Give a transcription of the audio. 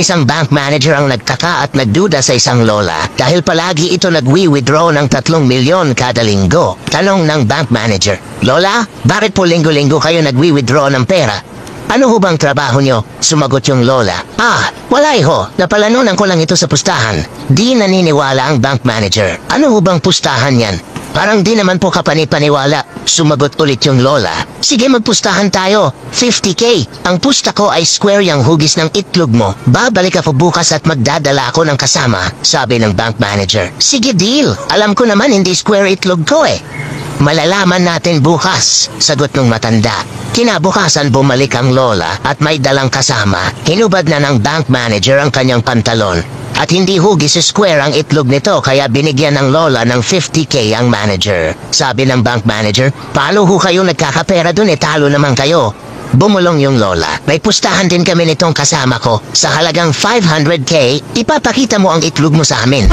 Isang bank manager ang nagtaka at nagduda sa isang lola dahil palagi ito nagwi-withdraw ng 3 milyon kada linggo. Tanong ng bank manager, "Lola, bakit po linggo-linggo kayo nagwi-withdraw ng pera? Ano ho bang trabaho nyo?" Sumagot yung lola, "Wala ho. Napalanunan ko lang ito sa pustahan." Di naniniwala ang bank manager. "Ano ho bang pustahan yan?" "Parang di naman po kapani-paniwala." Sumagot ulit yung lola. "Sige, magpustahan tayo. 50K. Ang pusta ko ay square yung hugis ng itlog mo. Babalik ako bukas at magdadala ako ng kasama," sabi ng bank manager. "Sige, deal. Alam ko naman hindi square itlog ko eh." "Malalaman natin bukas," sagot ng matanda. Kinabukasan bumalik ang lola at may dalang kasama. Hinubad na ng bank manager ang kanyang pantalon. At hindi hugis square ang itlog nito kaya binigyan ng lola ng 50K ang manager. Sabi ng bank manager, "Paano ho kayo nagkakapera dun, talo naman kayo?" Bumulong yung lola. "May pustahan din kami nitong kasama ko. Sa halagang 500K, ipapakita mo ang itlog mo sa amin."